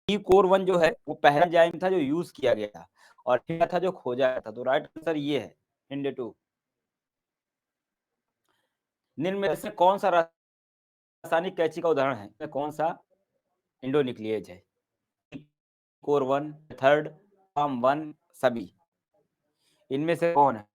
ई core 1 जो है वो पहला एंजाइम था जो यूज़ किया गया था और पहला था जो खोजा गया था। तो राइट आंसर ये है, हिंड 2। निम्न में से कौन-सा रासायनिक कैंची का उदाहरण है? कौन-सा एंडोन्यूक्लियेज है? कोर 1, थर्ड, फॉर्म 1 सभी। इनमें से कौन है?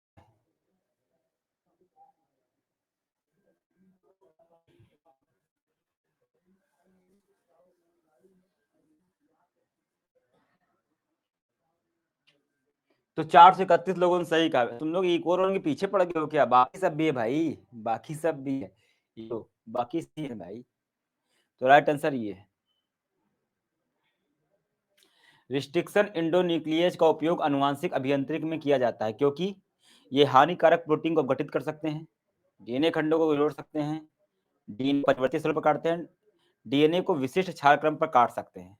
तो 4 से 31 लोगों ने सही कहा। तुम लोग एक और के पीछे पड़ गए हो क्या? बाकी सब भी है भाई, बाकी सब भी है। ये लो, बाकी सही है भाई। तो राइट आंसर ये है। रिस्ट्रिक्शन एंडोन्यूक्लियेज का उपयोग आनुवांशिक अभियांत्रिकी में किया जाता है क्योंकि ये हानिकारक प्रोटीन को अपघटित कर सकते हैं, डीएनए खंडों को जोड़ सकते हैं, डीएनए परिवर्तित स्वरूप पर काटते हैं, डीएनए को विशिष्ट क्षार क्रम पर काट सकते हैं।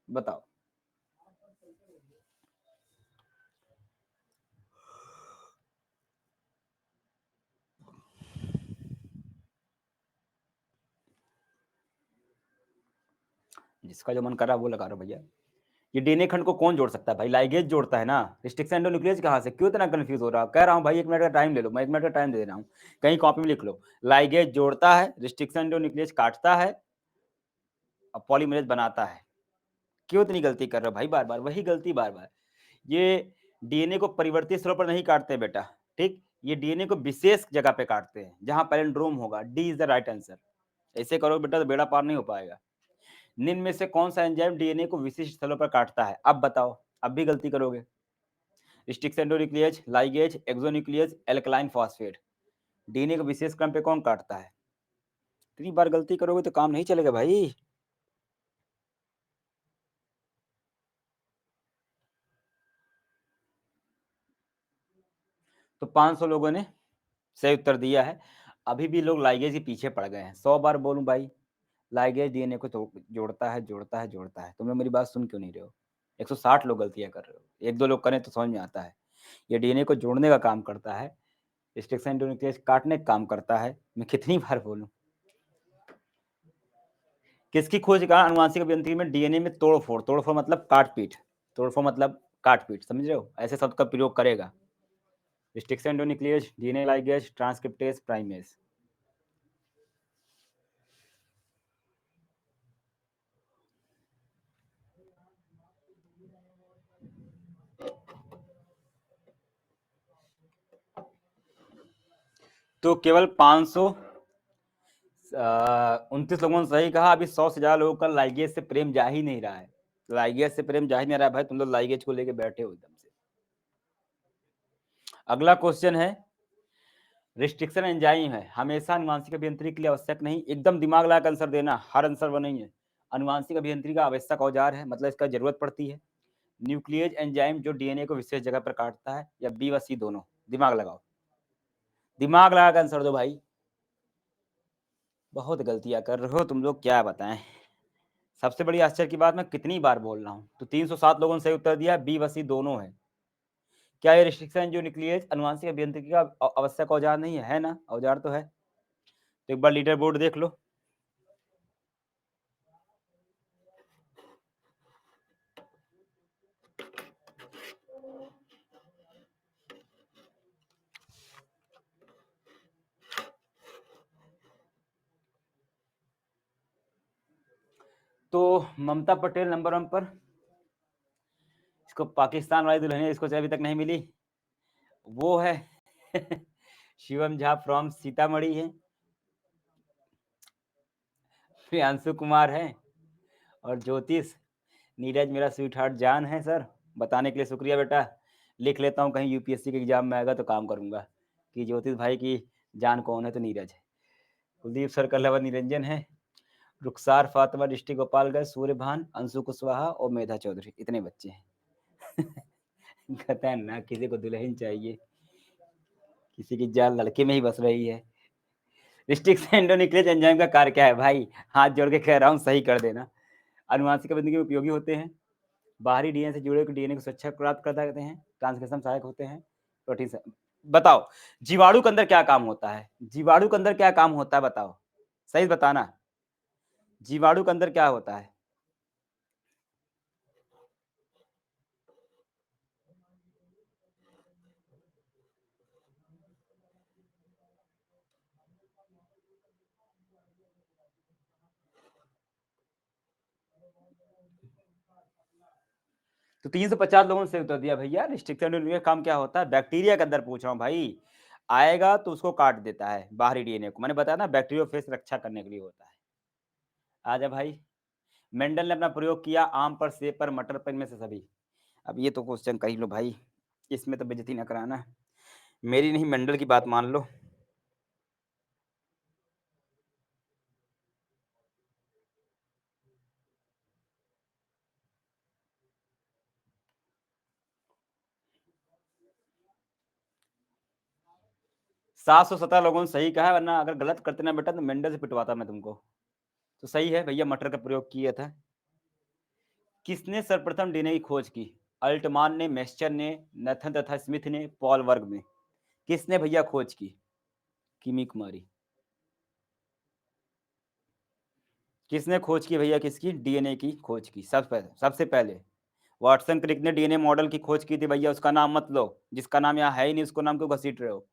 बताओ। जिसका जो मन कर रहा है वो लगा रहा भैया। ये डीएनए खंड को कौन जोड़ सकता है भाई? लाइगेज जोड़ता है ना। रिस्ट्रिक्शन एंडोन्यूक्लियेज कहाँ से? क्यों इतना कंफ्यूज हो रहा है? कह रहा हूँ भाई 1 मिनट का टाइम ले लो, मैं 1 मिनट का टाइम दे रहा हूँ। कहीं कॉपी में लिख लो। लाइगेज जोड़ता है, रिस्ट्रिक्शन एंडोन्यूक्लियेज काटता है और पॉलीमरेज बनाता है। क्यों इतनी गलती कर रहे हो भाई बार-बार? वही गलती बार-बार। ये डीएनए को परिवर्तित स्वरूप पर नहीं काटते बेटा, ठीक? ये डीएनए को विशेष जगह पे काटते हैं, जहाँ पैलिंड्रोम होगा। D is the right answer. ऐसे करोगे बेटा तो बेड़ा पार नहीं हो पाएगा। निम्न में से कौन-सा एंजाइम डीएनए को विशिष्ट स्थलों पर काटता है? अब बताओ, अब भी गलती करोगे। Sticks endonuclease, ligase, exonuclease, alkaline phosphate. DNA को विशेष क्रम पे कौन काटता है? इतनी बार गलती करोगे तो काम नहीं चलेगा भाई। तो 500 लोगों ने सही उत्तर दिया है। अभी भी लोग लाइगेज के पीछे पड़ गए हैं। 100 बार बोलूं भाई, लाइगेज डीएनए को जोड़ता है, जोड़ता है, जोड़ता है। तुम लोग मेरी बात सुन क्यों नहीं रहे हो? 160 लोग गलतियां कर रहे हो। 1-2 लोग करें तो समझ में आता है। ये डीएनए को जोड़ने का काम करता है, स्ट्रिक्शन एंडोन्यूक्लियेज काटने का काम करता है। मैं कितनी बार बोलूं? किसकी खोज का आनुवांशिक अभियांत्रिकी में डीएनए में तोड़-फोड़, तोड़-फोड़ मतलब काट-पीट, तोड़-फोड़ मतलब काट-पीट, समझ रहे हो? ऐसे शब्द का प्रयोग करेगा। Restriction endonuclease, DNA ligase, transcriptase, primase. तो केवल 529 लोगों ने सही कहा। अभी 100 से ज्यादा लोगों का लाइगेज से प्रेम जा ही नहीं रहा है। लाइगेज से प्रेम जा ही नहीं रहा है भाई। तुम लोग लाइगेज को लेके बैठे हो एकदम से। अगला क्वेश्चन है, रिस्ट्रिक्शन एंजाइम है, हमेशा आनुवांशिक अभियांत्रिकी के लिए आवश्यक नहीं। एकदम दिमाग लगा कर आंसर देना, हर आंसर वो नहीं है। आनुवांशिक अभियांत्रिकी का आवश्यक औजार है, मतलब इसका जरूरत पड़ती है। न्यूक्लियेज एंजाइम जो डीएनए को विशेष जगह पर काटता है, या बी व सी दोनों? दिमाग लगाओ, दिमाग लगा कर आंसर दो भाई। बहुत गलतियां कर रहे हो तुम लोग, क्या बताएं। सबसे बड़ी आश्चर्य की बात, मैं कितनी बार बोल रहा हूं। तो 307 लोगों ने सही उत्तर दिया, बी व सी दोनों है। क्या ये रिस्ट्रिक्शन जो न्यूक्लियेज आनुवांशिक अभियांत्रिकी का आवश्यक औजार नहीं है? है ना? औजार तो है। तो एक बार लीडर बोर्ड देख लो। तो ममता पटेल नंबर 1 पर। इसको पाकिस्तान वाली दुल्हनिया इसको अभी तक नहीं मिली, वो है शिवम झा फ्रॉम सीतामढ़ी है, प्रियांशु कुमार है, और ज्योतिष नीरज मेरा स्वीट हार्ट जान है। सर बताने के लिए शुक्रिया बेटा। लिख लेता हूँ, कहीं यूपीएससी के एग्जाम में आएगा तो काम करूंगा कि ज्योतिष भाई की जान कौन है। तो नीरज है। कुलदीप सर का लवर निरंजन है, रुखसार फातिमा डिस्ट्रिक्ट गोपालगंज, सूर्यभान, अंशु कुशवाहा और मेधा चौधरी। इतने बच्चे हैं खतरनाक। किसी को दुल्हन चाहिए, किसी की जान लड़के में ही बस रही है। रिस्ट्रिक्शन एंडोन्यूक्लियेज एंजाइम का कार्य क्या है भाई? हाथ जोड़ के कह रहा हूँ, सही कर देना। आनुवांशिक अभियांत्रिकी में उपयोगी होते हैं, बाहरी डीएनए से जुड़े डीएनए को सुरक्षा प्राप्त करते हैं, ट्रांसक्रिप्शन सहायक होते हैं, प्रोटीन से। बताओ, जीवाणु के अंदर क्या काम होता है? जीवाणु के अंदर क्या काम होता है बताओ, सही बताना। जीवाणु के अंदर क्या होता है? तो 350 लोगों से उत्तर दिया भैया रिस्ट्रिक्शन का काम क्या होता है? बैक्टीरिया के अंदर पूछ रहा हूँ भाई। आएगा तो उसको काट देता है बाहरी डीएनए को। मैंने बताया ना बैक्टीरियोफेज रक्षा करने के लिए होता है। आजा भाई। मेंडल ने अपना प्रयोग किया आम पर, सेब पर, मटर पर, इनमें से सभी। अब ये तो क्वेश्चन कह लो भाई, इसमें तो बेइज्जती ना कराना। मेरी नहीं मेंडल की बात मान लो। 717 लोगों ने सही कहा है, वरना अगर गलत करते ना बेटा तो मेंडल से पिटवाता मैं तुमको। तो सही है भैया, मटर का प्रयोग किया था। किसने सर्वप्रथम डीएनए की खोज की? अल्टमान ने, मैस्चर ने, नथन तथा स्मिथ ने, पॉल वर्ग ने। किसने भैया खोज की? किमी कुमारी। किसने खोज की भैया? किसकी? डीएनए की खोज की सबसे पहले वाटसन क्रिक ने डीएनए मॉडल की खोज की थी भैया। उसका नाम मत लो, जिसका नाम यहाँ है ही नहीं उसको नाम क्यों घसीट रहे हो?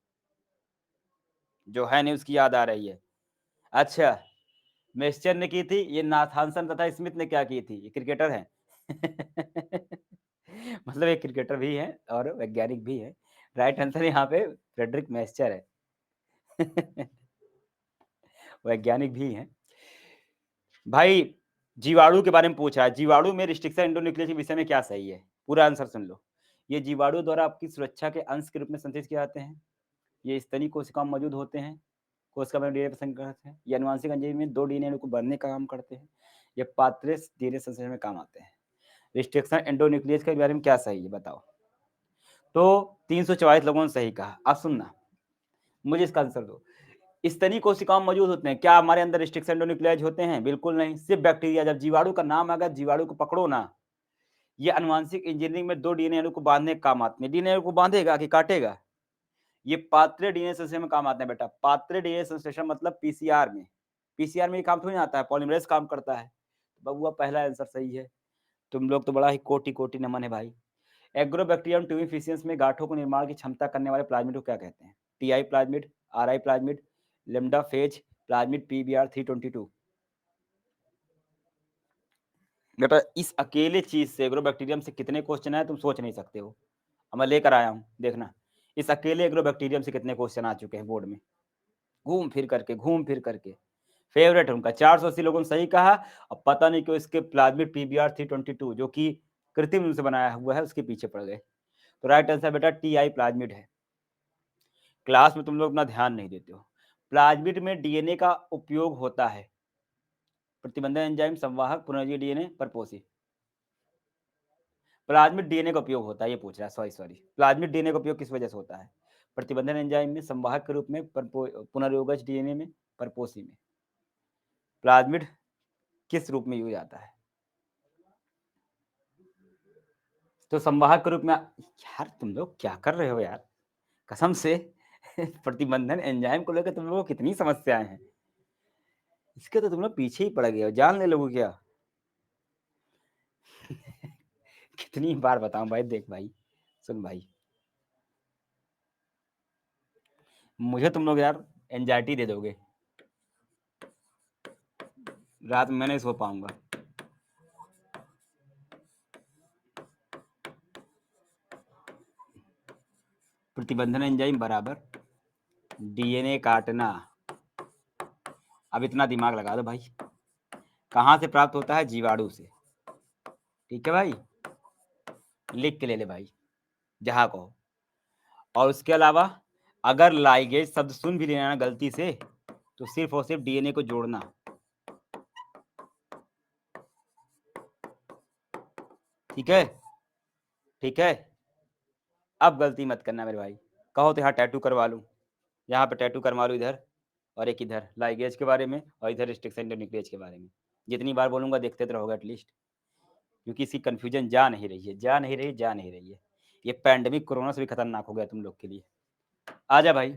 जो है नहीं उसकी याद आ रही है। अच्छा, मैस्चर ने की थी। ये नाथानसन तथा स्मिथ ने क्या की थी? ये क्रिकेटर हैं। मतलब एक क्रिकेटर भी है और वैज्ञानिक भी है। राइट आंसर यहाँ पे फ्रेडरिक मैस्चर है। वैज्ञानिक भी हैं भाई। जीवाणु के बारे में पूछा है। जीवाणु में रिस्ट्रिक्शन एंडोन्यूक्लियस के विषय में क्या सही है? पूरा आंसर सुन लो। ये जीवाणु द्वारा आपकी सुरक्षा के अंश के रूप में संश्लेषित किए जाते हैं। ये स्तनी कोशिका में मौजूद होते हैं। कोशिका में डीएनए संग्रहित है। ये अनुवांशिक एंजाइम में 2 डीएनए को बनने का काम करते हैं। ये पात्रे डीएनए संश्लेषण में काम आते हैं। रिस्ट्रिक्शन एंडोन्यूक्लियस के बारे में क्या सही है बताओ? तो 344 लोगों ने सही कहा। अब सुनना, मुझे इसका आंसर दो। स्तनी कोशिकाओं में मौजूद होते हैं। क्या हमारे अंदर रिस्ट्रिक्शन एंडोन्यूक्लियस होते हैं? बिल्कुल नहीं, सिर्फ बैक्टीरिया। जब जीवाणु का नाम आएगा, जीवाणु को पकड़ो ना। ये अनुवांशिक इंजीनियरिंग में 2 डीएनए अणु को बांधने का काम आते हैं। डीएनए को बांधेगा कि काटेगा? ये पात्रे डीएनए संश्लेषण में काम आते हैं बेटा। पात्रे डीएनए संश्लेषण मतलब पीसीआर में। पीसीआर में ये काम थोड़ी ना आता है, पॉलीमरेज काम करता है। बबुआ पहला आंसर सही है। तुम लोग तो बड़ा ही कोटि-कोटि नमन है भाई। एग्रोबैक्टीरियम ट्यूबिफिशियंस में गांठों को निर्माण की क्षमता करने वाले प्लाज्मिड को क्या कहते हैं? TI plasmid, RI plasmid, lambda phase plasmid, PBR 322। बेटा इस अकेले चीज से एग्रोबैक्टीरियम से कितने क्वेश्चन आए तुम सोच नहीं सकते हो। अब मैं लेकर आया हूं, देखना। इस अकेले एग्रोबैक्टीरियम से कितने क्वेश्चन आ चुके हैं बोर्ड में, घूम फिर करके। फेवरेट है उनका। 480 लोगों ने सही कहा। अब पता नहीं क्यों इसके प्लाज्मिड पीबीआर 322 जो कि कृत्रिम रूप से बनाया हुआ है उसके पीछे पड़ गए। तो राइट आंसर बेटा टीआई प्लाज्मिड है। क्लास में तुम लोग अपना ध्यान नहीं देते हो। प्लाज्मिड में डीएनए का उपयोग होता है। प्रतिबंधक एंजाइम, संवाहक, पुनर्जीवी डीएनए, परपोषी। प्लाज्मिड डीएनए का उपयोग होता है, ये पूछ रहा है। सॉरी, प्लाज्मिड डीएनए का उपयोग किस वजह से होता है? प्रतिबंधन एंजाइम में, संवाहक के रूप में, पुनर्योगज डीएनए में, परपोषी में। प्लाज्मिड किस रूप में यूज आता है? तो संवाहक के रूप में। यार तुम लोग क्या कर रहे हो यार, कसम से। प्रतिबंधन एंजाइम को लेकर तुम लोगों को कितनी समस्याएं हैं। इसके तो तुम लोग पीछे ही पड़ गए हो, जान ले लोगे क्या? कितनी बार बताऊं भाई, देख भाई, सुन भाई, मुझे तुम लोग यार एंजाइटी दे दोगे। रात में मैं नहीं सो पाऊंगा। प्रतिबंधन एंजाइम बराबर डीएनए काटना। अब इतना दिमाग लगा दो भाई। कहाँ से प्राप्त होता है? जीवाणु से। ठीक है भाई, लिख के ले ले भाई, जहाँ कहो। और उसके अलावा अगर लाइगेज शब्द सुन भी लेना गलती से तो सिर्फ और सिर्फ डीएनए को जोड़ना। ठीक है, ठीक है। अब गलती मत करना मेरे भाई। कहो तो यहाँ टैटू करवा लूँ, यहाँ पे टैटू करवा लूँ इधर, और एक इधर लाइगेज के बारे में, और इधर रिस्ट्रिक्शन न्यूक्लियस के बारे में। जितनी बार बोलूंगा देखते तो रहोगे एटलीस्ट, क्योंकि इसकी कंफ्यूजन जा नहीं रही है, जा नहीं रही, जा नहीं रही है। ये पैंडेमिक कोरोना से भी खतरनाक हो गया तुम लोग के लिए। आजा भाई।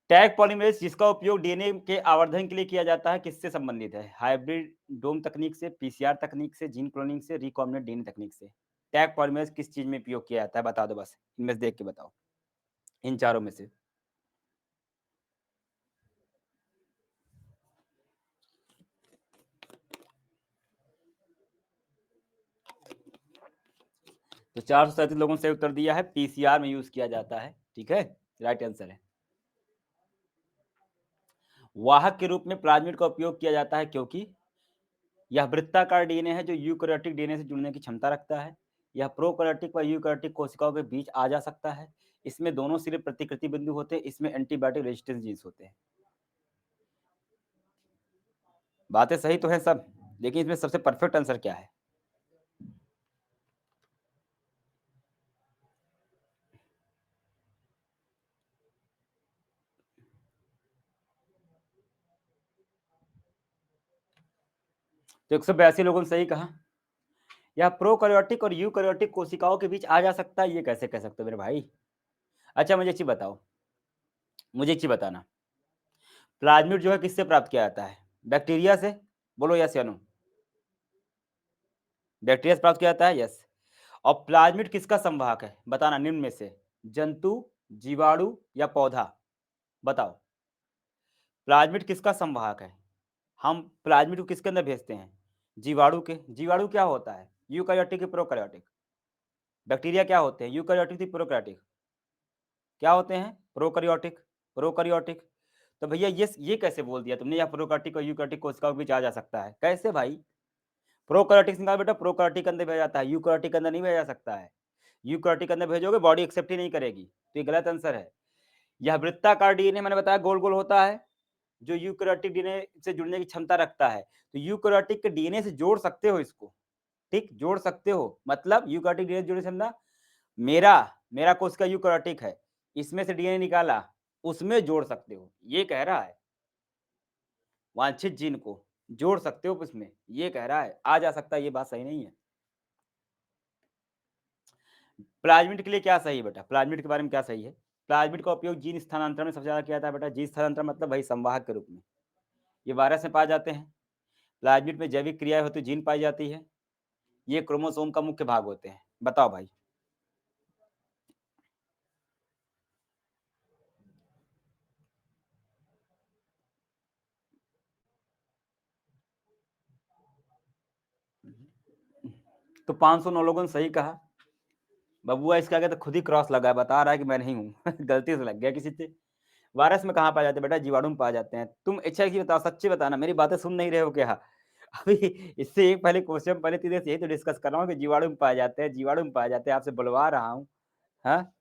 टैग पॉलीमरेज जिसका उपयोग डीएनए के आवर्धन के लिए किया जाता है किससे संबंधित है? हाइब्रिड डोम तकनीक से, पीसीआर तकनीक से, जीन क्लोनिंग से, रिकॉम्बिनेंट डीएनए तकनीक से। टैग पॉलीमरेज किस चीज में उपयोग किया जाता है बता दो बस, इनमें से देख के बताओ, इन चारों में से। तो 437 लोगों ने सही उत्तर दिया है, पीसीआर में यूज किया जाता है। ठीक है, राइट आंसर है। वाहक के रूप में प्लाज्मिड का उपयोग किया जाता है क्योंकि यह वृत्ताकार डीएनए है जो यूकैरियोटिक डीएनए से जुड़ने की क्षमता रखता है। यह प्रोकैरियोटिक व यूकैरियोटिक कोशिकाओं के बीच आ जा सकता है। इसमें दोनों सिरे प्रतिकृति बिंदु होते हैं। इसमें एंटीबायोटिक रेजिस्टेंस जीन्स होते हैं। बातें सही तो है सब, लेकिन इसमें सबसे परफेक्ट आंसर क्या है? तो 182 लोगों ने सही कहा। यह प्रोकैरियोटिक और यूकैरियोटिक कोशिकाओं के बीच आ जा सकता है, ये कैसे कह सकते हो मेरे भाई? अच्छा मुझे एक चीज बताओ, मुझे एक चीज बताना, प्लाज्मिड जो है किससे प्राप्त किया जाता है? बैक्टीरिया से? बोलो यस या नो। बैक्टीरिया से प्राप्त किया जाता है, यस। और प्लाज्मिड किसका संवाहक है? बताना निम्न में से, जंतु, जीवाणु या पौधा? बताओ, प्लाज्मिड किसका संवाहक है? हम प्लाज्मिड को किसके अंदर भेजते हैं? जीवाणु के। जीवाणु क्या होता है? यूकैरियोटिक की प्रोकैरियोटिक? बैक्टीरिया क्या होते हैं? यूकैरियोटिक थी प्रोकैरियोटिक? क्या होते हैं? प्रोकैरियोटिक। प्रोकैरियोटिक। तो भैया ये कैसे बोल दिया तुमने, या प्रोकैरियोटिक और यूकैरियोटिक कोशिकाओं के बीच आ जा सकता है? कैसे भाई? प्रोकैरियोटिक से निकाल बेटा, प्रोकैरियोटिक के अंदर भेजा जाता है, यूकैरियोटिक के अंदर नहीं भेजा जा सकता है। यूकैरियोटिक के अंदर भेजोगे बॉडी एक्सेप्ट ही नहीं करेगी, तो ये गलत आंसर है। यह वृत्ताकार डीएनए मैंने बताया गोल गोल होता है, जो यूकैरियोटिक डीएनए से जुड़ने की क्षमता रखता है। तो यूकैरियोटिक के डीएनए से जोड़ सकते हो इसको, ठीक, जोड़ सकते हो। मतलब यूकैरियोटिक डीएनए से जुड़ने की क्षमता, मेरा मेरा कोशिका यूकैरियोटिक है, इसमें से डीएनए निकाला, उसमें जोड़ सकते हो, ये कह रहा है। वांछित जीन को जोड़ सकते हो उसमें, ये कह रहा है। आ जा सकता है, ये बात सही नहीं है। प्लाज्मिड के लिए क्या सही है बेटा? प्लाज्मिड के बारे में क्या सही है? प्लाज्मिड का उपयोग जीन स्थानांतरण में सबसे ज्यादा किया जाता है बेटा। जीन स्थानांतरण मतलब भाई संवाहक के रूप में। ये वायरस में पाए जाते हैं। प्लाज्मिड में जैविक क्रिया होती, जीन पाई जाती है। ये क्रोमोसोम का मुख्य भाग होते हैं। बताओ भाई। तो 509 लोगों ने सही कहा। बबुआ इसके आगे तो खुद ही क्रॉस लगा है, बता रहा है कि मैं नहीं हूँ गलती से लग गया किसी से। वायरस में कहाँ पाए जाते हैं बेटा? जीवाणु में पाए जाते हैं। तुम अच्छा की बताओ, सच्ची बताना, मेरी बातें सुन नहीं रहे हो क्या? अभी इससे एक पहले क्वेश्चन पहले तीन यही तो डिस्कस कर रहा हूँ कि जीवाणु में पाए जाते हैं, जीवाणु में पाए जाते हैं, आपसे बुलवा रहा हूँ। हाँ,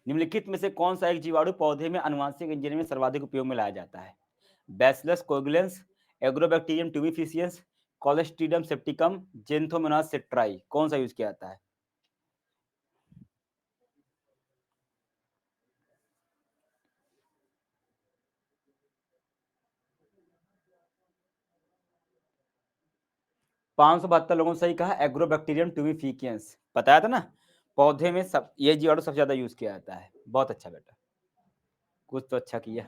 निम्नलिखित में से कौन सा एक जीवाणु पौधे में आनुवंशिक इंजीनियरिंग में सर्वाधिक उपयोग में लाया जाता है? बैसिलस कोएगुलेंस, एग्रोबैक्टीरियम ट्यूबिफिशियंस, कॉलेस्ट्रीडियम सेप्टिकम, जेंथोमोनास सेट्राई, कौन सा यूज किया जाता है? 572 लोगों ने सही कहा, एग्रोबैक्टीरियम ट्यूबिफिशियंस। बताया था ना, पौधे में सब ये जीवाणु सबसे ज्यादा यूज किया जाता है। बहुत अच्छा बेटा, कुछ तो अच्छा किया।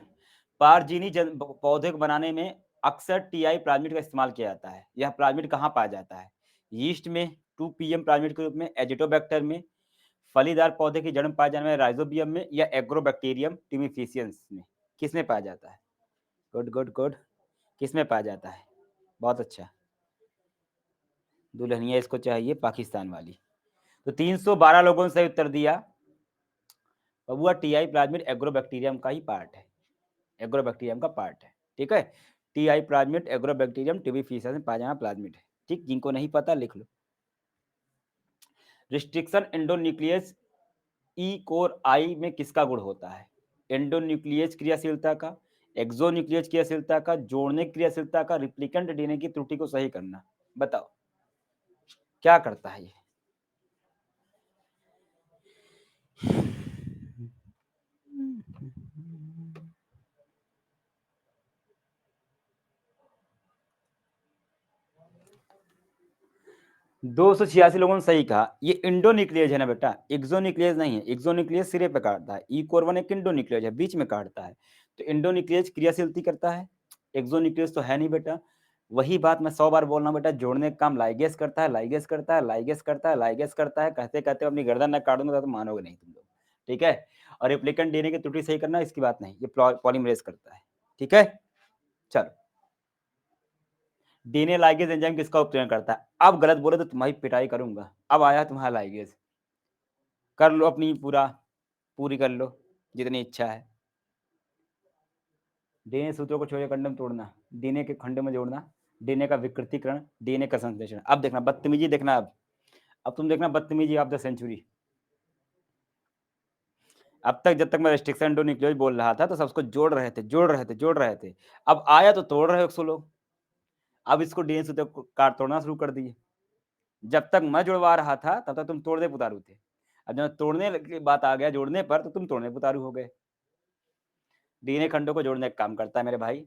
पारजीनी पौधे को बनाने में अक्सर टीआई प्लाज्मिड का इस्तेमाल किया जाता है। यह प्लाज्मिड कहाँ पाया जाता है? यीस्ट में 2 पीएम प्लाज्मिड के रूप में, एजिटोबैक्टर में, फलीदार पौधे की जड़ में पाए जाने वाले राइजोबियम में, या एग्रोबैक्टीरियम ट्यूबिफिशियंस में? किसमें पाया जाता है? Good good good. किसमें पाया जाता है? बहुत अच्छा। दुल्हनिया इसको चाहिए पाकिस्तान वाली। तो 312 लोगों ने सही उत्तर दिया। बबुआ टीआई प्लाज्मिड एग्रोबैक्टीरियम का ही पार्ट है, एग्रोबैक्टीरियम का पार्ट है। ठीक है, टीआई प्लाज्मिड एग्रोबैक्टीरियम ट्यूबिफिशियंस में पाया जाना प्लाज्मिड है। ठीक, जिनको नहीं पता लिख लो। रिस्ट्रिक्शन एंडोन्यूक्लियस ई कोर आई में किसका गुण होता है? एंडोन्यूक्लियस क्रियाशीलता का, एक्सोन्यूक्लियस क्रियाशीलता का, जोड़ने की क्रियाशीलता का, रिप्लिकेंट डीएनए की त्रुटि को सही करना। बताओ क्या करता है ये? 286 लोगों ने सही कहा। ये इंडोन्यूक्लियस है ना बेटा, एक्सोन्यूक्लियस नहीं है। एक्सोन्यूक्लियस सिरे पे काटता है, ई कोर वन एक इंडोन्यूक्लियस है, बीच में काटता है। तो इंडोन्यूक्लियस क्रियाशीलता करता है, एक्सोन्यूक्लियस तो है नहीं बेटा। वही बात मैं 100 बार बोल रहा हूँ बेटा, जोड़ने का काम लाइगेस करता है, लाइगेस करता है, लाइगेस करता है, लाइगेस करता है। कहते कहते अपनी गर्दन न काटूंगा तो मानोगे नहीं तुम लोग। ठीक है, और रिप्लिकेंट डीएनए की त्रुटि सही करना इसकी बात नहीं, ये पॉलीमरेज करता है। ठीक है, चलो। डीएनए लाइगेज एंजाइम किसका उत्प्रेरण करता है? अब गलत बोले तो तुम्हारी पिटाई करूंगा। अब आया तुम्हारा लाइगेज, कर लो अपनी पूरी कर लो जितनी इच्छा है। डीएनए सूत्रों को छोड़कर खंड में तोड़ना, डीएनए के खंड में जोड़ना, डीएनए का विकृतीकरण, डीएनए का संश्लेषण। अब देखना बदतमीजी, देखना अब तुम देखना बदतमीजी ऑफ द सेंचुरी। अब तक जब तक मैं रेस्ट्रिक्शन एंडोन्यूक्लियोज बोल रहा था तो सबको जोड़ रहे थे। अब आया तो तोड़ रहे हो 100 लोग। अब इसको डीएनए सूत्र को काट तोड़ना शुरू कर दिए। जब तक मैं जुड़वा रहा था तब तक तुम तोड़ने पुतारू थे। अब जब तोड़ने की बात आ गया जोड़ने पर तो तुम तोड़ने पुतारू हो गए। डीएनए खंडों को जोड़ने का काम करता है मेरे भाई।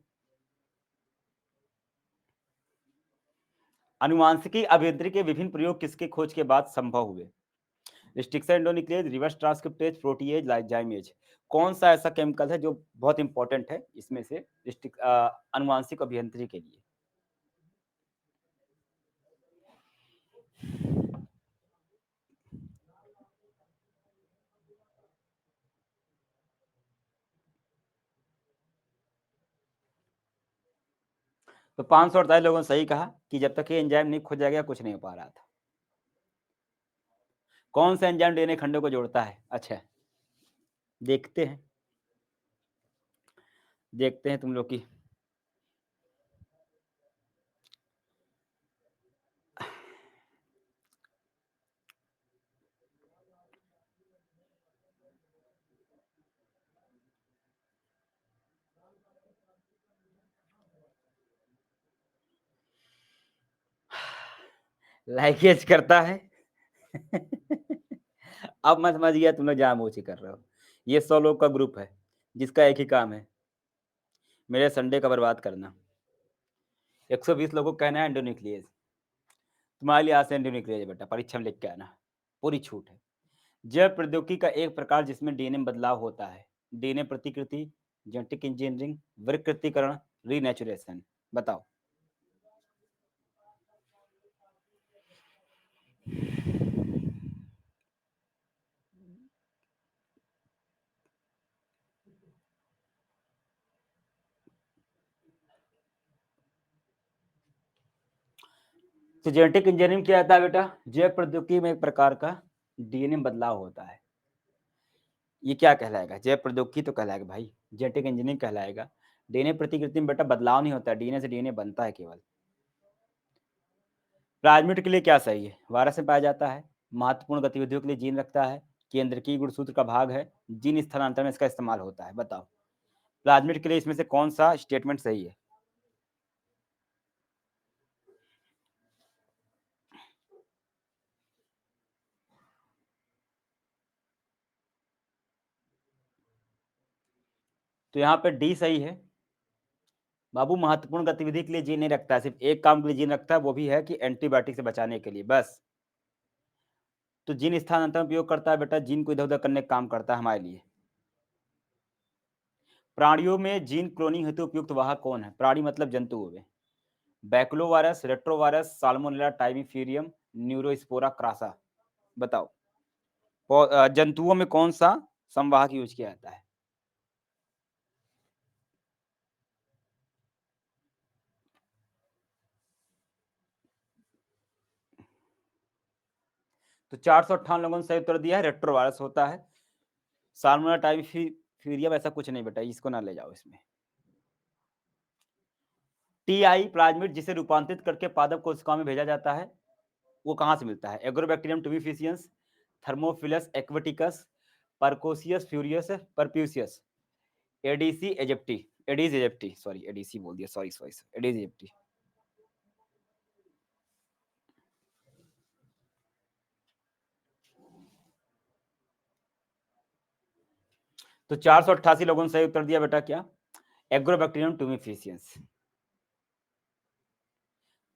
अनुवांशिकी अभियांत्रिकी के विभिन्न प्रयोग किसके खोज के बाद संभव हुए? Restriction endonuclease, reverse transcriptase, protease, lysozyme. कौन सा ऐसा केमिकल है जो बहुत इंपॉर्टेंट है इसमें से अनुवांशिक अभियांत्रिकी के लिए? तो 548 लोगों ने सही कहा कि जब तक ये एंजाइम नहीं खोजा गया कुछ नहीं हो पा रहा था। कौन सा एंजाइम डीएनए खंडों को जोड़ता है? अच्छा, देखते हैं तुम लोग की। लाइगेज करता है। अब मैं समझ गया तुम लोग जानबूझ कर रहे हो। ये 100 लोग का ग्रुप है जिसका एक ही काम है, मेरे संडे का बर्बाद करना। 120 लोगों का कहना है एंडोन्यूक्लियेज। तुम्हारे लिए आज से एंडोन्यूक्लियेज बेटा, परीक्षा में लिख के आना, पूरी छूट है। जैव प्रौद्योगिकी का एक प्रकार जिसमें डीएनए में बदलाव होता है। डीएनए प्रतिकृति, जेनेटिक इंजीनियरिंग, विकृतीकरण, रीनेचुरेशन। बताओ। तो जेनेटिक इंजीनियरिंग क्या आता है बेटा? जैव प्रौद्योगिकी में एक प्रकार का डीएनए में बदलाव होता है। ये क्या कहलाएगा? जैव प्रौद्योगिकी तो कहलाएगा भाई, जेनेटिक इंजीनियरिंग कहलाएगा। डीएनए प्रतिकृति में बेटा बदलाव नहीं होता, डीएनए से डीएनए बनता है केवल। प्लाज्मिड के लिए क्या सही है? वायरस में पाया जाता है, महत्वपूर्ण गतिविधियों के लिए जीन रखता है, केंद्रकीय गुणसूत्र का भाग है, जीन स्थानांतरण में इसका इस्तेमाल होता है। बताओ प्लाज्मिड के लिए इसमें से कौन सा स्टेटमेंट सही है? तो यहाँ पे डी सही है बाबू। महत्वपूर्ण गतिविधि के लिए जीन नहीं रखता है, सिर्फ एक काम के लिए जीन रखता है, वो भी है कि एंटीबायोटिक से बचाने के लिए बस। तो जीन स्थानांतरण उपयोग करता है बेटा, जीन को इधर उधर करने का काम करता है हमारे लिए। प्राणियों में जीन क्लोनिंग हेतु उपयुक्त वाहक कौन है? प्राणी मतलब जंतु हुए। Baculovirus, retrovirus, Salmonella typhimurium, Neurospora crassa. बताओ जंतुओं में कौन सा संवाहक यूज किया जाता है? तो 458 लोगों ने सही उत्तर दिया है, रेट्रोवायरस होता है। साल्मोनेला टाइफीरियम ऐसा कुछ नहीं बेटा, इसको ना ले जाओ इसमें। टीआई प्लाज्मिड जिसे रूपांतरित करके पादप कोशिकाओं में भेजा जाता है, वो कहां से मिलता है? Agrobacterium tumefaciens, Thermophilus aquaticus, Pyrococcus furiosus, परप्यूसियस, एडीसी इजिप्टी, एडीज इजिप्टी, सॉरी एडीसी बोल दिया, सॉरी सॉरी, एडीज इजिप्टी। तो 488 लोगों ने सही उत्तर दिया बेटा, क्या? एग्रोबैक्टीरियम टुबिफिशियंस।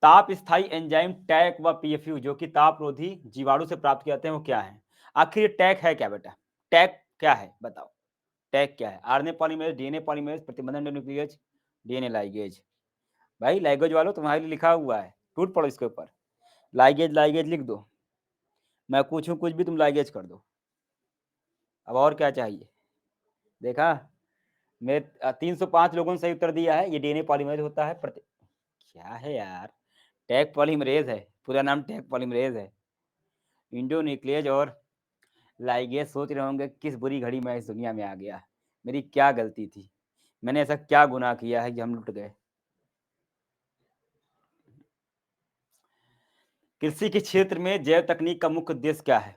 ताप स्थायी एंजाइम टैक व पीएफयू जो कि तापरोधी जीवाणु से प्राप्त किए जाते हैं, वो क्या है? आखिर ये टैक है क्या बेटा? टैक क्या है बताओ? टैग क्या है? आरएनए पॉलीमरेज, डीएनए पॉलीमरेज, प्रतिबंधन न्यूक्लियेज, डीएनए लाइगेज। भाई लाइगेज वालों तुम्हारे लिए लिखा हुआ है, टूट पड़ो इसके ऊपर। लाइगेज लाइगेज लिख दो, मैं पूछूं कुछ भी तुम लाइगेज कर दो। अब और क्या चाहिए? देखा, मैं 305 लोगों ने सही उत्तर दिया है, ये डीएनए पॉलीमरेज होता है। क्या है यार, टैग पॉलीमरेज है, पूरा नाम टैग पॉलीमरेज है। इंडोन्यूक्लियेज और लाइगेज सोच रहे होंगे किस बुरी घड़ी में इस दुनिया में आ गया, मेरी क्या गलती थी, मैंने ऐसा क्या गुनाह किया है कि हम लुट गए। कृषि के क्षेत्र में जैव तकनीक का मुख्य उद्देश्य क्या है?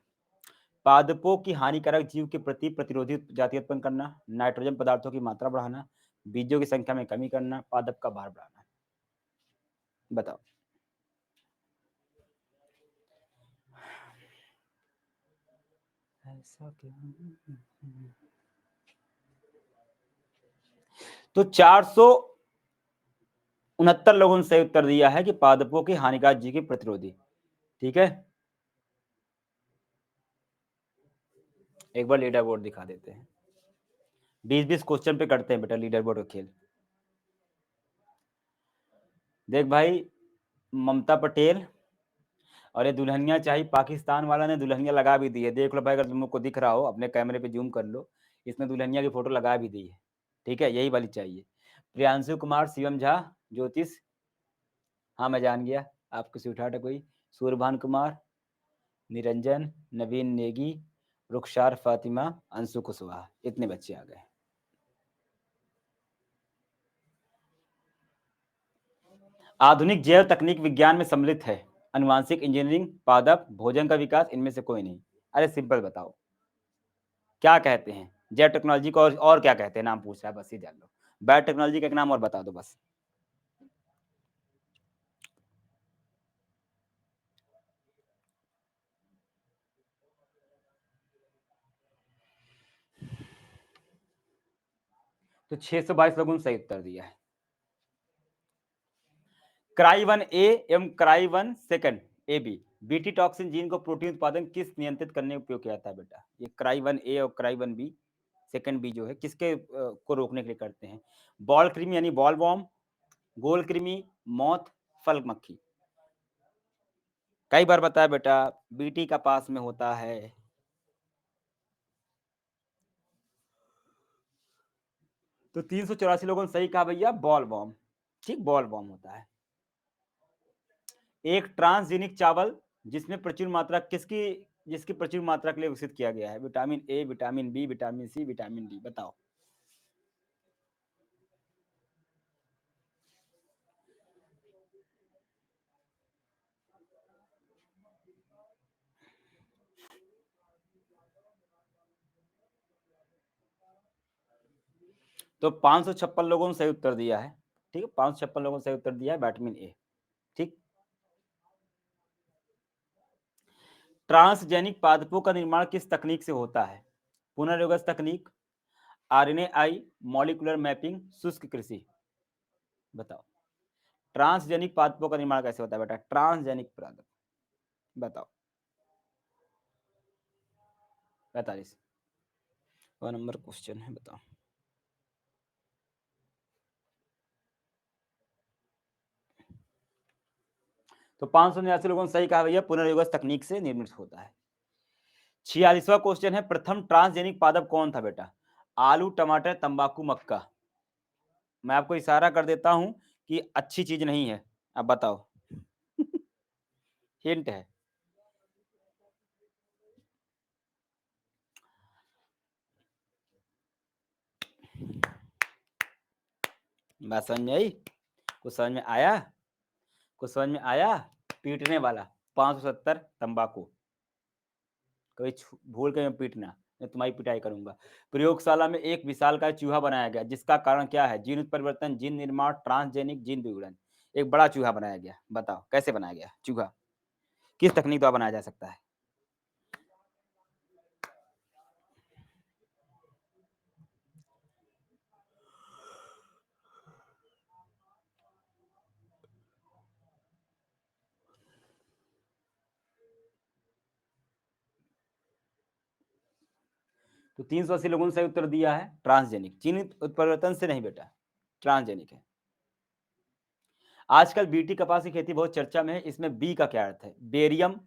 पादपों की हानिकारक जीव के प्रति प्रतिरोधी जाति उत्पन्न करना, नाइट्रोजन पदार्थों की मात्रा बढ़ाना, बीजों की संख्या में कमी करना, पादप का भार बढ़ाना। बताओ। ऐसा क्यों? तो 469 लोगों ने सही उत्तर दिया है कि पादपों की हानिकारक जीव के प्रतिरोधी। ठीक है, एक बार लीडर बोर्ड दिखा देते हैं। 20-20 क्वेश्चन पे करते हैं बेटा लीडर बोर्ड का खेल। देख भाई, ममता पटेल और ये दुल्हनिया चाहिए पाकिस्तान वाला ने दुल्हनिया लगा भी दी है, देख लो भाई, अगर तुम लोग को दिख रहा हो अपने कैमरे पे जूम कर लो, इसमें दुल्हनिया की फोटो लगा भी दी है। ठीक है, यही वाली चाहिए। प्रियांशु कुमार, शिवम झा, ज्योतिष, हाँ मैं जान गया, आपको से उठा कोई, सूर्यभान कुमार, निरंजन, नवीन नेगी, रुखसार फातिमा, अंशु कुशवाहा, इतने बच्चे आ गए। आधुनिक जैव तकनीक विज्ञान में सम्मिलित है, अनुवांशिक इंजीनियरिंग, पादप, भोजन का विकास, इनमें से कोई नहीं। अरे सिंपल बताओ, क्या कहते हैं जैव टेक्नोलॉजी को, और क्या कहते हैं, नाम पूछ रहा है बस, ही जान लो। बायो टेक्नोलॉजी का एक नाम और बता दो बस। तो 622 लोगों ने सही उत्तर दिया है। क्राई 1A एवं cry 1 second AB, BT toxin gene को प्रोटीन उत्पादन किस नियंत्रित करने में उपयोग किया जाता है बेटा? ये क्राई 1A और क्राई 1B सेकंड बी जो है किसके को रोकने के लिए करते हैं? बॉल कृमि यानी बॉल वॉर्म, गोल कृमि, मौत, फल मक्खी। कई बार बताया बेटा, बीटी का पास में होता है। तो 384 लोगों ने सही कहा भैया, बॉल वॉर्म। ठीक, बॉल वॉर्म होता है। एक ट्रांसजेनिक चावल जिसमें प्रचुर मात्रा किसकी, जिसकी प्रचुर मात्रा के लिए विकसित किया गया है? Vitamin A, vitamin B, vitamin C, vitamin D, बताओ। तो 556 लोगों ने सही उत्तर दिया है। ठीक है, 556 लोगों ने सही उत्तर दिया है विटामिन ए। ठीक, ट्रांसजेनिक पादपों का निर्माण किस तकनीक से होता है? पुनर्योगस तकनीक, आरएनएआई, मॉलिक्यूलर मैपिंग, शुष्क कृषि। बताओ, ट्रांसजेनिक पादपों का निर्माण कैसे होता है बेटा? ट्रांसजेनिक पादप, बताओ। 45 नंबर क्वेश्चन है, बताओ। तो 579 लोगों ने सही कहा भैया, पुनर्योगस तकनीक से निर्मित होता है। 46वां क्वेश्चन है, प्रथम ट्रांसजेनिक पादप कौन था बेटा? आलू, टमाटर, तंबाकू, मक्का। मैं आपको इशारा कर देता हूं कि अच्छी चीज नहीं है, अब बताओ। हिंट है। बात समझ में आई? कुछ समझ में आया? कुछ समझ में आया? पीटने वाला 570 तंबाकू, कभी भूल के मैं पीटना, मैं तुम्हारी पिटाई करूंगा। प्रयोगशाला में एक विशालकाय चूहा बनाया गया, जिसका कारण क्या है? जीन उत्परिवर्तन, जीन निर्माण, ट्रांसजेनिक, जीन विवरण। एक बड़ा चूहा बनाया गया, बताओ कैसे बनाया गया चूहा, किस तकनीक द्वारा बनाया जा सकता है? तो 380 लोगों ने सही उत्तर दिया है ट्रांसजेनिक, जीन उत्परिवर्तन से नहीं बेटा, ट्रांसजेनिक है। आजकल बीटी कपास की खेती बहुत चर्चा में है, इसमें बी का क्या अर्थ है? बेरियम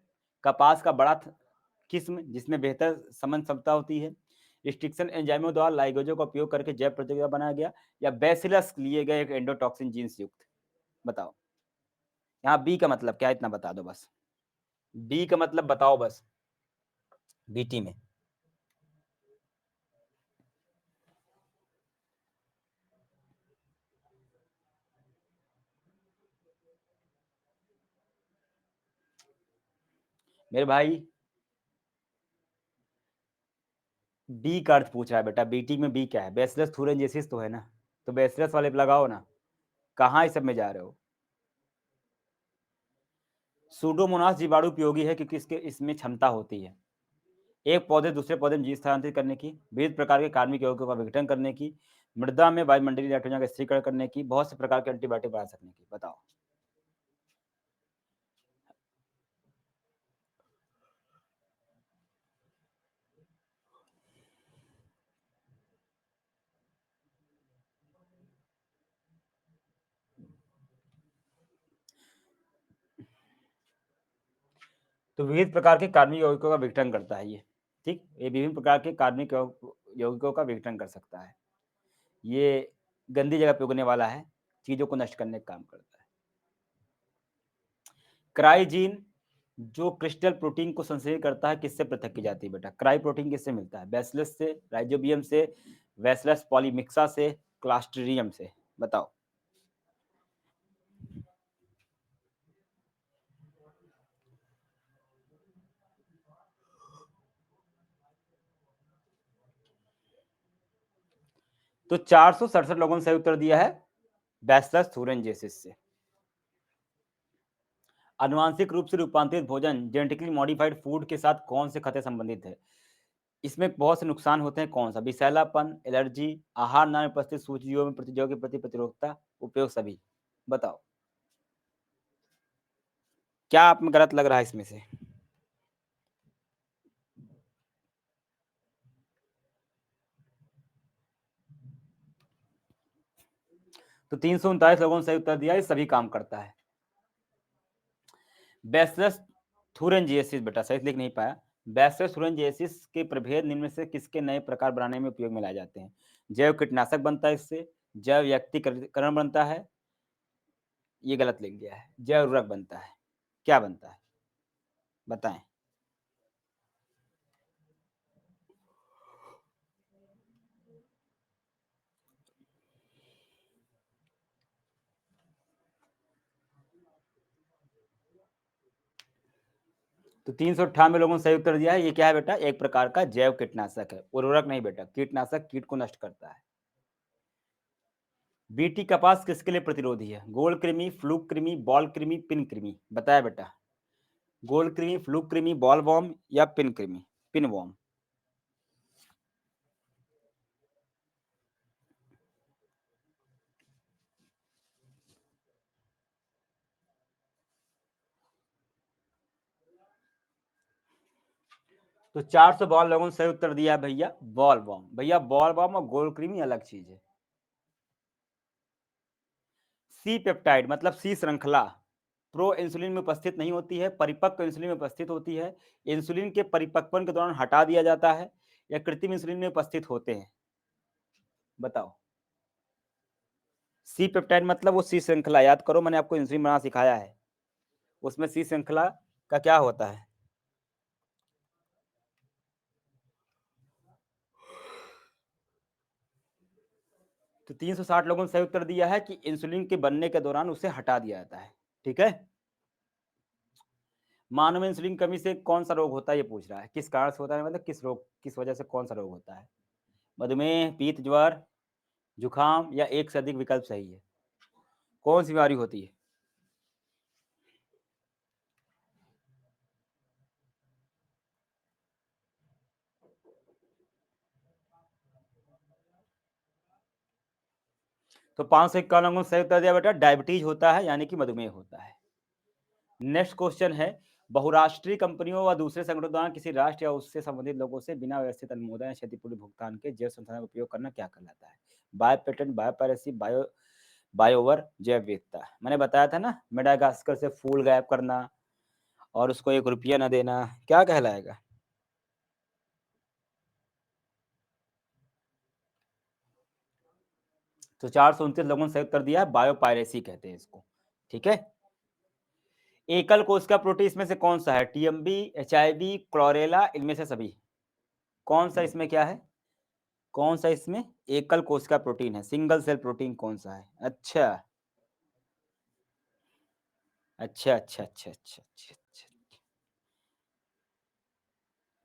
कपास का बड़ा किस्म जिसमें बेहतर समन क्षमता होती है, रिस्ट्रिक्शन एंजाइमों द्वारा लाइगोजो का उपयोग करके जैव प्रतिक्रिया बनाया गया, या बैसिलस लिए गए एक एंडोटॉक्सिन जीन्स युक्त। बताओ। यहाँ बी का मतलब क्या है इतना बता दो बस, बी का मतलब बताओ बस, बीटी में। मेरे भाई बी का अर्थ पूछ रहा है बेटा, बीटी में बी क्या है? बैसिलस थूरेंजेसिस तो है ना, तो बैसिलस वाले पे लगाओ ना, कहाँ इस सब में जा रहे हो? सूडोमोनास जीवाणु उपयोगी है क्योंकि इसके इसमें क्षमता होती है एक पौधे दूसरे पौधे में जीव स्थानांतरित करने की, विविध प्रकार के कार्मिक यौगिकों का विघटन करने की, मृदा में वायुमंडलीय नाइट्रोजन का स्थिरीकरण करने की, बहुत से प्रकार के एंटीबायोटिक बना सकने की। बताओ। तो विविध प्रकार के कार्बनिक यौगिकों का विघटन करता है ये, ठीक, ये विभिन्न प्रकार के कार्बनिक यौगिकों का विघटन कर सकता है। ये गंदी जगह पे उगने वाला है, चीजों को नष्ट करने का काम करता है। क्राइजीन जो क्रिस्टल प्रोटीन को संश्लेषित करता है, किससे पृथक की जाती है बेटा? क्राई प्रोटीन किससे मिलता है? बैसिलस से, राइजोबियम से, बैसिलस पॉलीमिक्सा से, क्लास्ट्रीडियम से। बताओ। तो 467 लोगों ने सही उत्तर दिया है बैसिलस थूरेंजेसिस से। आनुवांशिक रूप से रूपांतरित भोजन जेनेटिकली मॉडिफाइड फूड के साथ कौन से खतरे संबंधित है? इसमें बहुत से नुकसान होते हैं, कौन सा? विषैलापन, एलर्जी, आहार में उपस्थित सूचियों में प्रतिजों के प्रति प्रतिरोधकता, उपयोग सभी। बताओ क्या आप में गलत लग रहा है इसमें से? तो 339 लोगों ने सही उत्तर दिया, ये सभी काम करता है। बैसिलस थूरेंजिएसिस बेटा सही लिख नहीं पाया। बैसिलस थूरेंजिएसिस के प्रभेद निम्न में से किसके नए प्रकार बनाने में उपयोग में लाए जाते हैं? जैव कीटनाशक बनता है इससे, जैव व्यक्तिकरण बनता है, ये गलत लिख दिया है, जैव उर्वरक बनता है, क्या बनता है बताएं। तो 398 लोगों ने सही उत्तर दिया है, ये क्या है बेटा? एक प्रकार का जैव कीटनाशक है, उर्वरक नहीं बेटा, कीटनाशक कीट को नष्ट करता है। बीटी कपास किसके लिए प्रतिरोधी है? गोल कृमि, फ्लूक कृमि, बॉल कृमि, पिन कृमि। बताया बेटा, गोल कृमि, फ्लूक कृमि, बॉल वॉर्म या पिन कृमि, पिन वॉर्म। तो 400 लोगों ने सही उत्तर दिया भैया बॉल वॉर्म। भैया बॉल वॉर्म और गोल कृमि अलग चीज है। सी पेप्टाइड मतलब सी श्रृंखला प्रो इंसुलिन में उपस्थित नहीं होती है, परिपक्व इंसुलिन में उपस्थित होती है। इंसुलिन के परिपक्वन के दौरान हटा दिया जाता है या कृत्रिम इंसुलिन में उपस्थित होते हैं? बताओ। सी पेप्टाइड मतलब वो सी श्रृंखला, याद करो मैंने आपको इंसुलिन बनाना सिखाया है, उसमें सी श्रृंखला का क्या होता है? तो 360 लोगों ने सही उत्तर दिया है कि इंसुलिन के बनने के दौरान उसे हटा दिया जाता है। ठीक है, मानव में इंसुलिन कमी से कौन सा रोग होता है ये पूछ रहा है, किस कारण से होता है, मतलब किस रोग, किस वजह से कौन सा रोग होता है? मधुमेह, पीत ज्वर, जुखाम या एक से अधिक विकल्प सही है? कौन सी बीमारी होती है? तो 551 लोगों ने सही उत्तर दिया बेटा डायबिटीज होता है, यानी कि मधुमेह होता है। नेक्स्ट क्वेश्चन है, बहुराष्ट्रीय कंपनियों व दूसरे संगठनों द्वारा किसी राष्ट्र या उससे संबंधित लोगों से बिना व्यवस्थित अनुमोदन या क्षतिपूर्ति भुगतान के जैव संसाधन का उपयोग करना क्या कहलाता है? बायो पेटेंट, बायो पायरेसी, बायोवर, जैव विविधता। मैंने बताया था ना, मेडागास्कर से फूल गायब करना और उसको 1 रुपया न देना, क्या कहलाएगा? तो 429 लोगों ने सही उत्तर दिया, बायो पायरेसी कहते हैं इसको। ठीक है, एकल कोशिका प्रोटीन इसमें से कौन सा है? टीएमबी, एचआईवी, क्लोरेला, इनमें से सभी? कौन सा इसमें क्या है? कौन सा इसमें एकल कोशिका प्रोटीन है? सिंगल सेल प्रोटीन कौन सा है? अच्छा, अच्छा, अच्छा, अच्छा, अच्छा, अच्छा, अच्छा।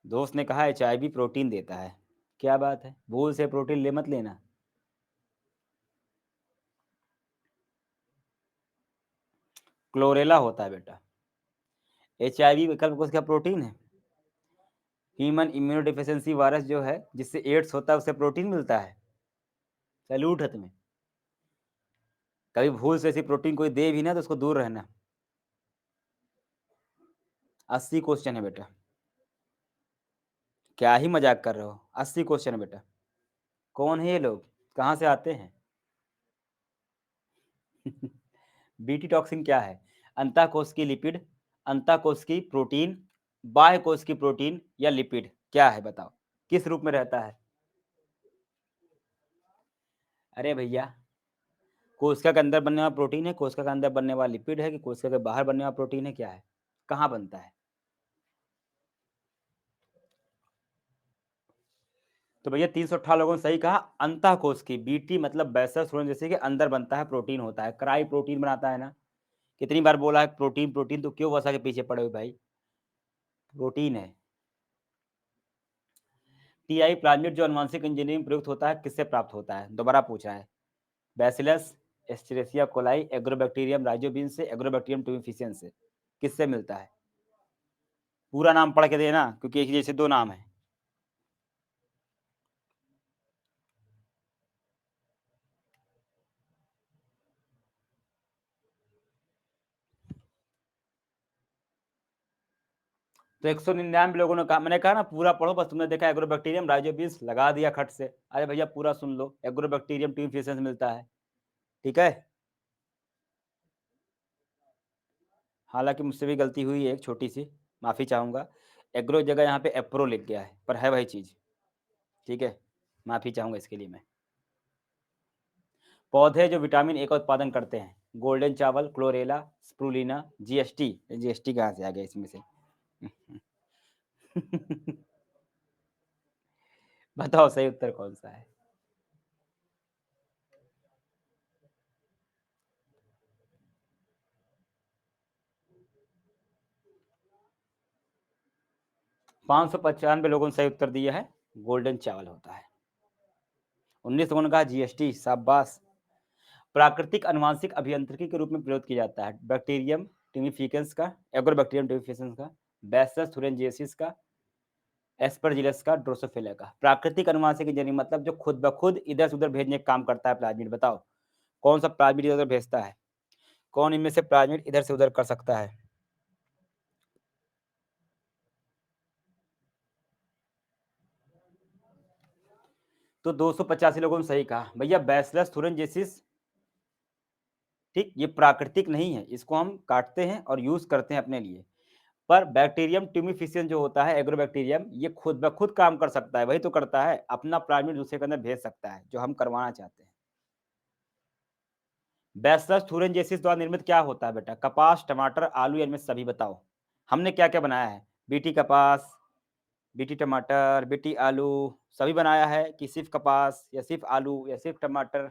दोस्त ने कहा एचआईवी प्रोटीन देता है। क्या बात है? भूल से प्रोटीन ले मत लेना। क्लोरेला होता है बेटा। एचआईवी एकल कोशिका प्रोटीन है। ह्यूमन इम्यूनोडिफिशियंसी वायरस जो है, जिससे एड्स होता है, उसे प्रोटीन मिलता है। सैल्यूट है तुम्हें। कभी भूल से ऐसी प्रोटीन कोई दे भी ना तो उसको दूर रहना। 80 क्वेश्चन है बेटा। क्या ही मजाक कर रहे हो? 80 क्वेश्चन है बेटा। कौन है ये लोग? कहाँ से आते हैं? बीटी टॉक्सिन क्या है? अंतःकोश की लिपिड, अंतःकोश की प्रोटीन, बाह्य कोश की प्रोटीन या लिपिड? क्या है बताओ? किस रूप में रहता है? अरे भैया, कोशिका के अंदर बनने वाला प्रोटीन है, कोशिका के अंदर बनने वाला लिपिड है, कि कोशिका के बाहर बनने वाला प्रोटीन है? क्या है? कहाँ बनता है? तो भैया 318 लोगों ने सही कहा। अंतःकोश की, बीटी मतलब बैसल सूरन जैसे के अंदर बनता है, प्रोटीन होता है। क्राई प्रोटीन बनाता है ना। कितनी बार बोला है प्रोटीन प्रोटीन, तो क्यों वसा के पीछे पड़े हो भाई? प्रोटीन है। टीआई प्लाज्मिड जो अनुवांशिक इंजीनियरिंग प्रयुक्त होता है, किससे प्राप्त होता है? दोबारा पूछा है। बैसिलस, एस्टेरेसिया कोलाई, एग्रोबैक्टीरियम राइजोबिन से, एग्रोबैक्टीरियम ट्यूबिफिशियंस से। किससे मिलता है? पूरा नाम पढ़ के देना, क्योंकि एक जैसे दो नाम है। तो 199 लोगों ने कहा, मैंने कहा ना पूरा पढ़ो, बस तुमने देखा एग्रोबैक्टीरियम राइजोबिन्स लगा दिया खट से। अरे भैया पूरा सुन लो, एग्रोबैक्टीरियम ट्यूबिफिशियंस मिलता है। ठीक है। हालांकि मुझसे भी गलती हुई है एक छोटी सी, माफ़ी चाहूँगा। एग्रो जगह यहाँ पे एप्रो लिख गया है, पर है वही चीज़। ठीक है, माफ़ी चाहूँगा इसके लिए मैं। पौधे जो विटामिन ए का उत्पादन करते हैं, गोल्डन चावल, क्लोरेला, स्प्रुलिना, जीएसटी। जीएसटी कहाँ से आ गया इसमें से? बताओ सही उत्तर कौन सा है? 595 लोगों ने सही उत्तर दिया है, गोल्डन चावल होता है। 19 लोगों ने कहा जीएसटी, शाबाश। प्राकृतिक अनुवांशिक अभियांत्रिकी के रूप में प्रयोग किया जाता है, बैक्टीरियम टिमिफिकेंस का, एग्रोबैक्टीरियम टिमिफिकेंस का, बैसिलस thuringiensis का, एस्परजिलस का, ड्रोसोफिला का। प्राकृतिक अनुवांशिक इंजीनियरिंग मतलब जो खुद ब खुद इधर से उधर भेजने का काम करता है प्लाज्मिड। बताओ कौन सा प्लाज्मिड इधर उधर भेजता है? कौन इनमें से प्लाज्मिड इधर से उधर कर सकता है? तो 285 लोगों ने सही कहा। भैया बैसिलस thuringiensis, ठीक, ये प्राकृतिक नहीं है, इसको हम काटते हैं और यूज करते हैं अपने लिए। पर बैक्टीरियम ट्यूमिफिशियन जो होता है, एग्रोबैक्टीरियम, ये खुद ब खुद काम कर सकता है। वही तो करता है, अपना प्लाज्मिड दूसरे के अंदर भेज सकता है, जो हम करवाना चाहते हैं। बैसिलस thuringiensis द्वारा निर्मित क्या होता है बेटा? कपास, टमाटर, आलू, इनमें सभी बताओ। हमने क्या क्या बनाया है? बीटी कपास, बीटी टमाटर, बीटी आलू, सभी बनाया है कि सिर्फ कपास या सिर्फ आलू या सिर्फ टमाटर?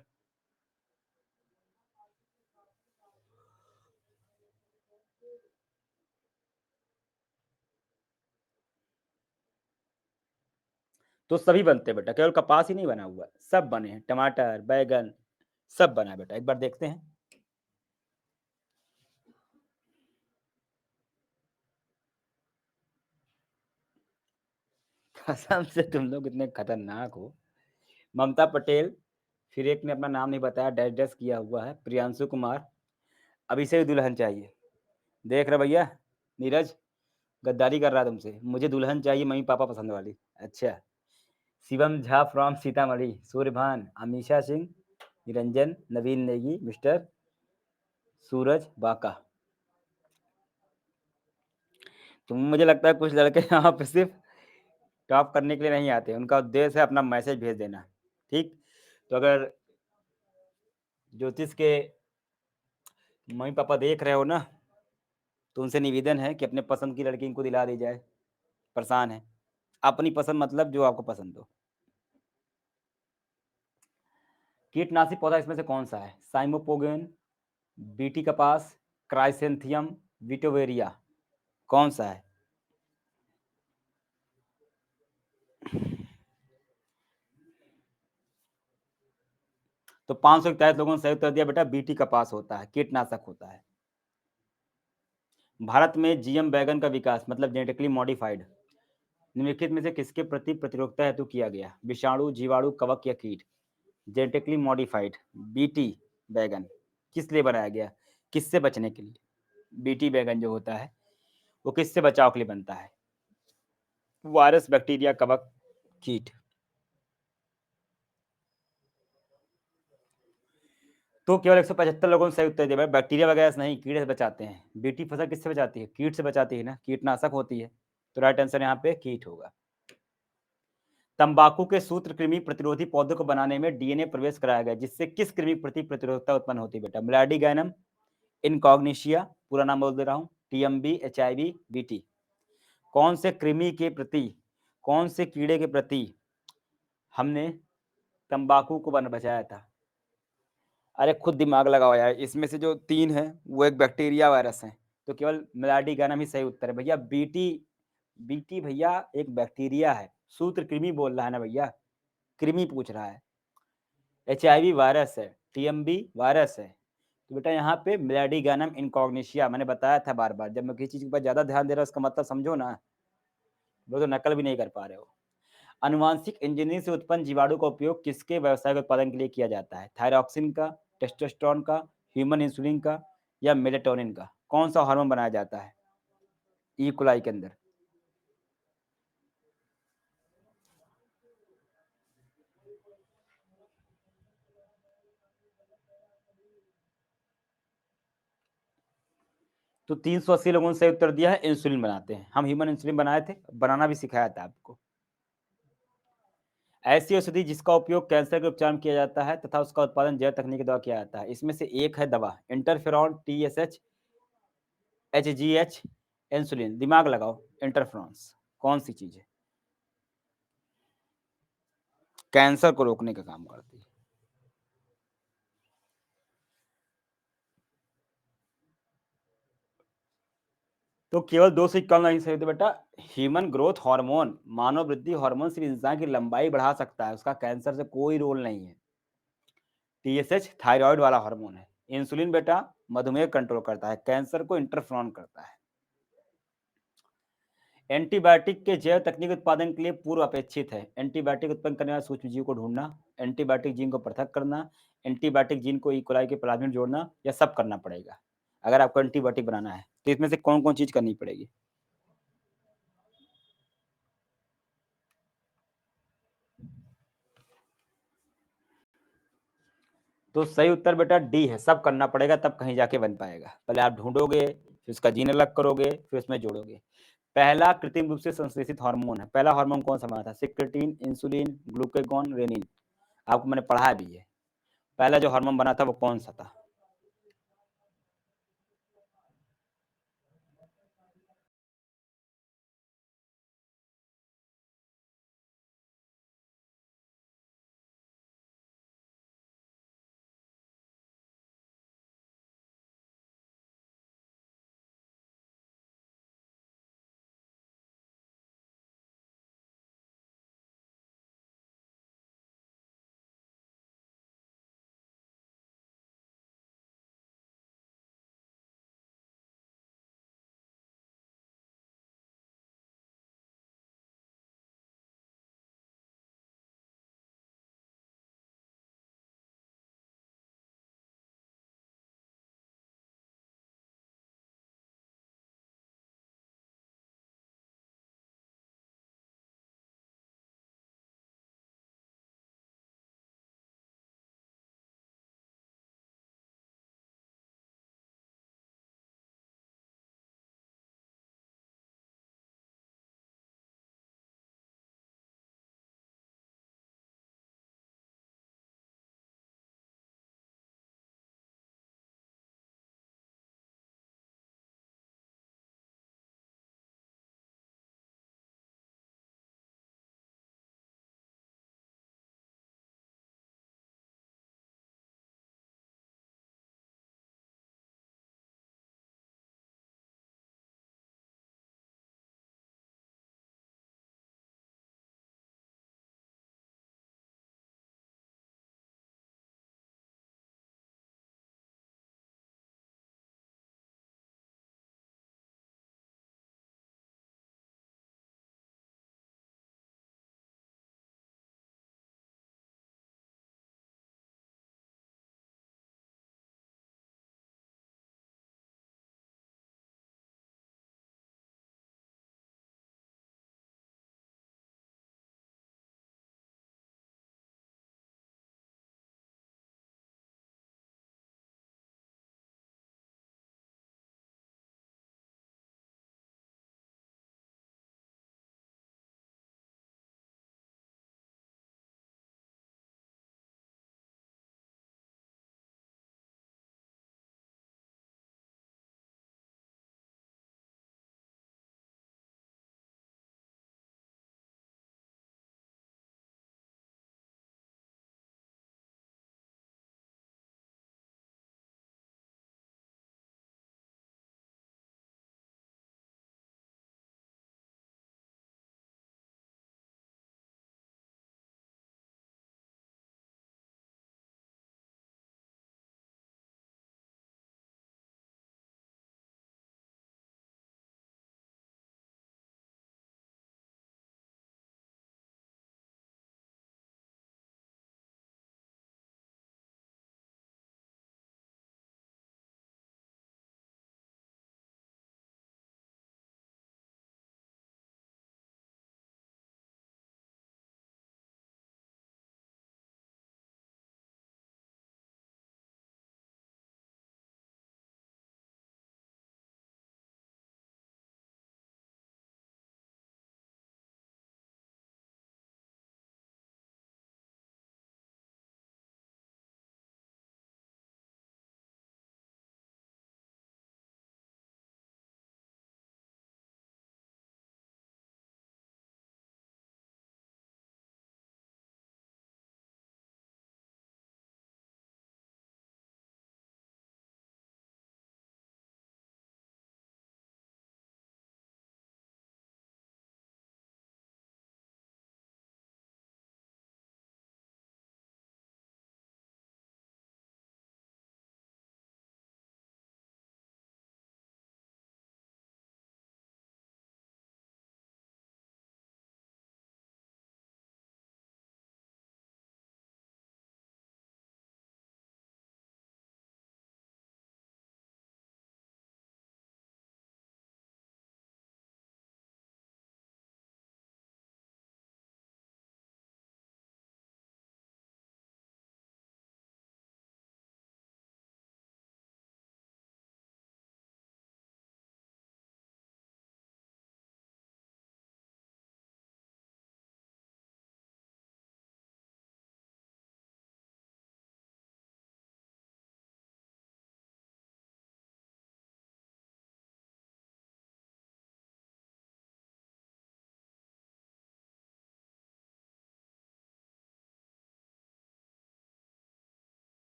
तो सभी बनते हैं बेटा, केवल कपास ही नहीं बना हुआ, सब बने हैं। टमाटर, बैगन, सब बना है बेटा, एक बार देखते हैं। कसम से तुम लोग इतने खतरनाक हो। ममता पटेल, फिर एक ने अपना नाम नहीं बताया, डैश डैश किया हुआ है, प्रियांशु कुमार। अभी से ही दुल्हन चाहिए। देख रहे भैया, नीरज गद्दारी कर रहा है तुमसे। मुझे दुल्हन चाहिए मम्मी पापा पसंद वाली। अच्छा। Shivam Jha from Sitamarhi, Suryabhan, Amisha Singh, Niranjan, Naveen Negi, mister Suraj Baka. तुम, मुझे लगता है कुछ लड़के यहाँ पे सिर्फ टॉप करने के लिए नहीं आते, उनका उद्देश्य है अपना मैसेज भेज देना। ठीक। तो अगर ज्योतिष के मम्मी पापा देख रहे हो ना, तो उनसे निवेदन है कि अपने पसंद की लड़की इनको दिला दी जाए, परेशान है। अपनी पसंद मतलब जो आपको पसंद हो। कीटनाशी पौधा इसमें से कौन-सा है? साइमोपोगन, बीटी कपास, क्राइसेंथियम, विटोवेरिया, कौन-सा है? तो 541 लोगों ने सही उत्तर दिया बेटा बीटी कपास होता है, कीटनाशक होता है। भारत में जीएम बैगन का विकास मतलब जेनेटिकली मॉडिफाइड निम्नलिखित में से किसके प्रति प्रतिरोधकता हेतु किया गया? विषाणु, जीवाणु, कवक या कीट? जेनेटिकली मॉडिफाइड बीटी बैगन किस लिए बनाया गया? किससे बचने के लिए? बीटी बैगन जो होता है वो किससे बचाव के लिए बनता है? वायरस, बैक्टीरिया, कवक, कीट। तो केवल 175 लोगों ने सही उत्तर दिया। बैक्टीरिया वगैरह से नहीं, कीड़े से बचाते हैं। बीटी फसल किससे बचाती है? कीट से बचाती है ना, कीटनाशक होती है। तो राइट आंसर यहाँ पे कीट होगा। तंबाकू के सूत्रकृमि प्रतिरोधी पौधों को बनाने में डीएनए प्रवेश कराया गया, जिससे किस कृमि प्रति प्रतिरोधकता उत्पन्न होती है बेटा? म्लाडिगैनम, इनकॉग्निशिया, पूरा नाम बोल दे रहा हूँ, टीएमबी, एचआईवी, बीटी। कौन से कृमि के प्रति, कौन से कीड़े के प्रति हमने तंबाकू को बचाया था? अरे खुद दिमाग लगाओ यार, इसमें से जो 3 है वो एक बैक्टीरिया वायरस है, तो केवल म्लाडिगैनम ही सही उत्तर है भैया। बीटी, बीटी भैया एक बैक्टीरिया है, सूत्रकृमि बोल रहा है ना भैया, कृमि पूछ रहा है। एचआईवी वायरस है, टीएमबी वायरस है, तो बेटा यहाँ पे म्लाडिगैनम इनकॉग्निशिया मैंने बताया था बार बार। जब मैं किसी चीज के ऊपर ज्यादा ध्यान दे रहा हूँ उसका मतलब समझो ना, वो तो नकल भी नहीं कर पा रहे हो। अनुवांशिक इंजीनियरिंग से उत्पन्न जीवाणु का उपयोग किसके व्यावसायिक उत्पादन के लिए किया जाता है? थायरॉक्सिन का, टेस्टोस्टेरोन का, ह्यूमन इंसुलिन का या मेलेटोनिन का? कौन सा हार्मोन बनाया जाता है ई कोलाई के अंदर? तो 380 लोगों ने सही उत्तर दिया है, इंसुलिन बनाते हैं। हम ह्यूमन इंसुलिन बनाए थे, बनाना भी सिखाया था आपको। ऐसी औषधि जिसका उपयोग कैंसर के उपचार में किया जाता है तथा उसका उत्पादन जैव तकनीक के द्वारा किया जाता है, इसमें से एक है दवा इंटरफेरॉन, टीएसएच, एचजीएच, इंसुलिन। दिमाग लगाओ, इंटरफेरॉन्स कौन सी चीज है? कैंसर को रोकने का काम करती है। तो केवल 2 से कम नहीं सही थे बेटा। ह्यूमन ग्रोथ हार्मोन, मानव वृद्धि हार्मोन सिर्फ इंसान की लंबाई बढ़ा सकता है, उसका कैंसर से कोई रोल नहीं है। टीएसएच थायराइड वाला हार्मोन है। इंसुलिन बेटा मधुमेह कंट्रोल करता है, कैंसर को इंटरफेरॉन करता है। एंटीबायोटिक के जैव तकनीक उत्पादन के लिए पूर्व अपेक्षित है? एंटीबायोटिक उत्पन्न करने वाले सूक्ष्म जीव को ढूंढना, एंटीबायोटिक जीन को पृथक करना, एंटीबायोटिक जीन को इकोलाई के प्लाज्मिड जोड़ना, या सब करना पड़ेगा? अगर आपको एंटीबायोटिक बनाना है तो इसमें से कौन कौन चीज करनी पड़ेगी? तो सही उत्तर बेटा डी है, सब करना पड़ेगा तब कहीं जाके बन पाएगा। पहले आप ढूंढोगे, फिर उसका जीन अलग करोगे, फिर उसमें जोड़ोगे। पहला कृत्रिम रूप से संश्लेषित हार्मोन है, पहला हार्मोन कौन सा बना था? Secretin, insulin, glucagon, renin. आपको मैंने पढ़ाया भी है। पहला जो हार्मोन बना था वो कौन सा था?